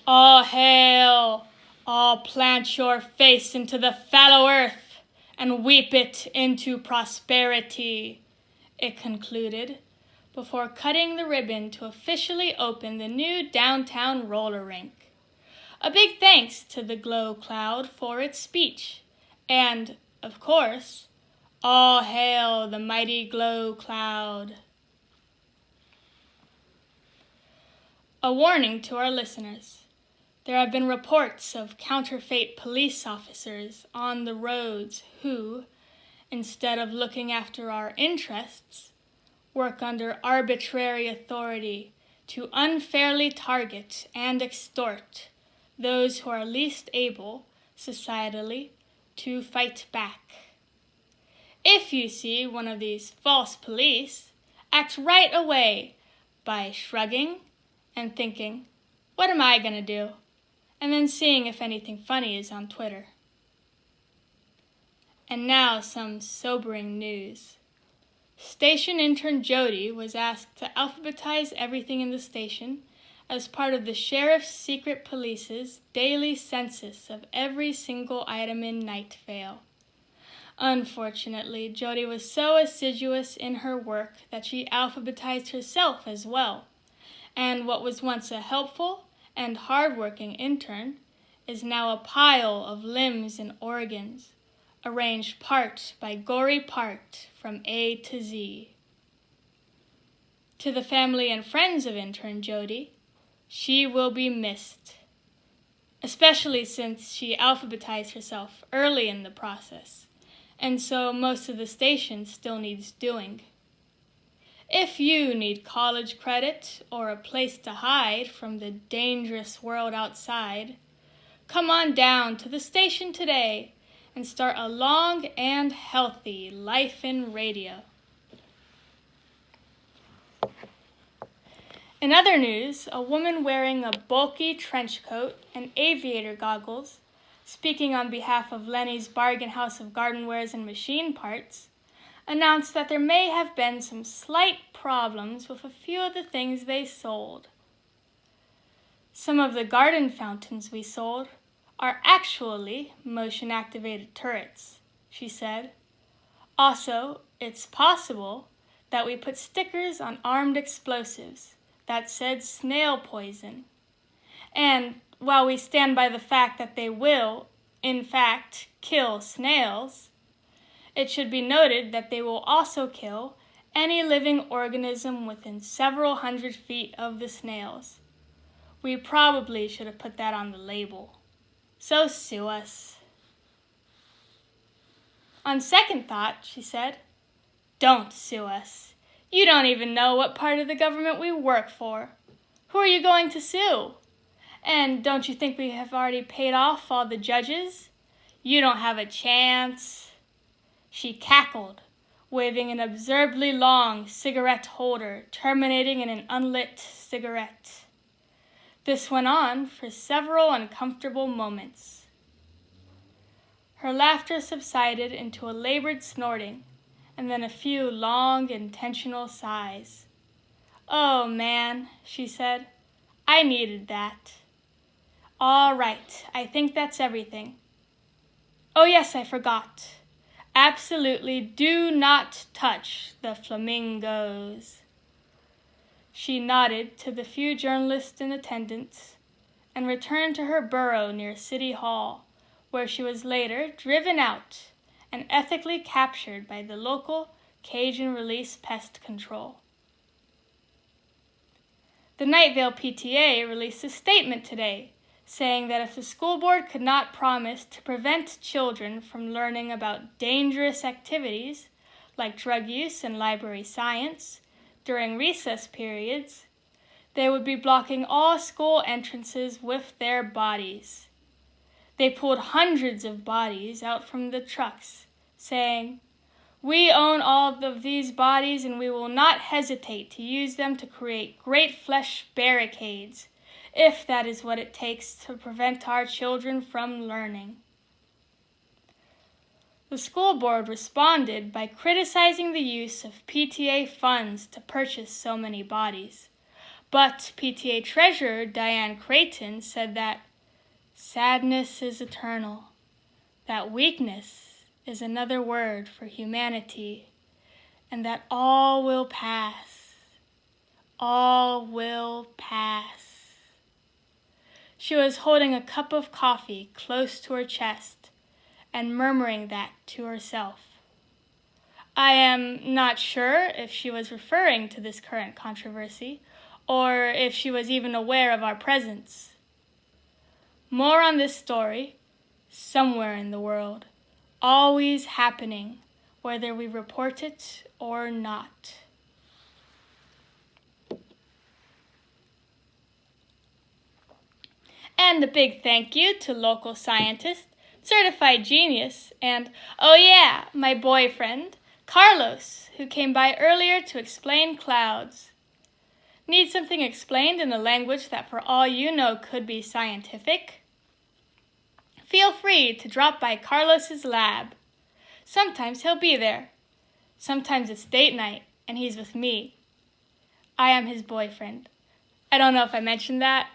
All hail! All plant your face into the fallow earth and weep it into prosperity, it concluded, before cutting the ribbon to officially open the new downtown roller rink. A big thanks to the Glow Cloud for its speech, and, of course, all hail the mighty Glow Cloud. A warning to our listeners. There have been reports of counterfeit police officers on the roads who, instead of looking after our interests, work under arbitrary authority to unfairly target and extort those who are least able, societally, to fight back. If you see one of these false police, act right away by shrugging and thinking, "What am I going to do?" and then seeing if anything funny is on Twitter. And now some sobering news. Station intern Jody was asked to alphabetize everything in the station as part of the Sheriff's Secret Police's daily census of every single item in Nightvale. Unfortunately, Jody was so assiduous in her work that she alphabetized herself as well, and what was once a helpful and hard-working intern is now a pile of limbs and organs, arranged part by gory part from A to Z. To the family and friends of intern Jody, she will be missed, especially since she alphabetized herself early in the process, and so most of the station still needs doing. If you need college credit or a place to hide from the dangerous world outside, come on down to the station today and start a long and healthy life in radio. In other news, a woman wearing a bulky trench coat and aviator goggles, speaking on behalf of Lenny's Bargain House of Garden Wares and Machine Parts, announced that there may have been some slight problems with a few of the things they sold. Some of the garden fountains we sold are actually motion-activated turrets, she said. Also, it's possible that we put stickers on armed explosives that said snail poison. And while we stand by the fact that they will, in fact, kill snails, it should be noted that they will also kill any living organism within several hundred feet of the snails. We probably should have put that on the label. So sue us. On second thought, she said, don't sue us. You don't even know what part of the government we work for. Who are you going to sue? And don't you think we have already paid off all the judges? You don't have a chance. She cackled, waving an absurdly long cigarette holder terminating in an unlit cigarette. This went on for several uncomfortable moments. Her laughter subsided into a labored snorting, and then a few long, intentional sighs. "Oh, man," she said, "I needed that. All right, I think that's everything. Oh, yes, I forgot. Absolutely do not touch the flamingos." She nodded to the few journalists in attendance and returned to her burrow near City Hall, where she was later driven out and ethically captured by the local Cajun Release Pest Control. The Nightvale PTA released a statement today saying that if the school board could not promise to prevent children from learning about dangerous activities like drug use and library science during recess periods, they would be blocking all school entrances with their bodies. They pulled hundreds of bodies out from the trucks, saying, "We own all of these bodies and we will not hesitate to use them to create great flesh barricades, if that is what it takes to prevent our children from learning." The school board responded by criticizing the use of PTA funds to purchase so many bodies, But PTA Treasurer Diane Creighton said that sadness is eternal, that weakness is another word for humanity, and that all will pass. All will pass. She was holding a cup of coffee close to her chest and murmuring that to herself. I am not sure if she was referring to this current controversy, or if she was even aware of our presence. More on this story, somewhere in the world, always happening, whether we report it or not. And a big thank you to local scientist, certified genius, and, oh yeah, my boyfriend, Carlos, who came by earlier to explain clouds. Need something explained in a language that for all you know could be scientific? Feel free to drop by Carlos's lab. Sometimes he'll be there. Sometimes it's date night and he's with me. I am his boyfriend. I don't know if I mentioned that.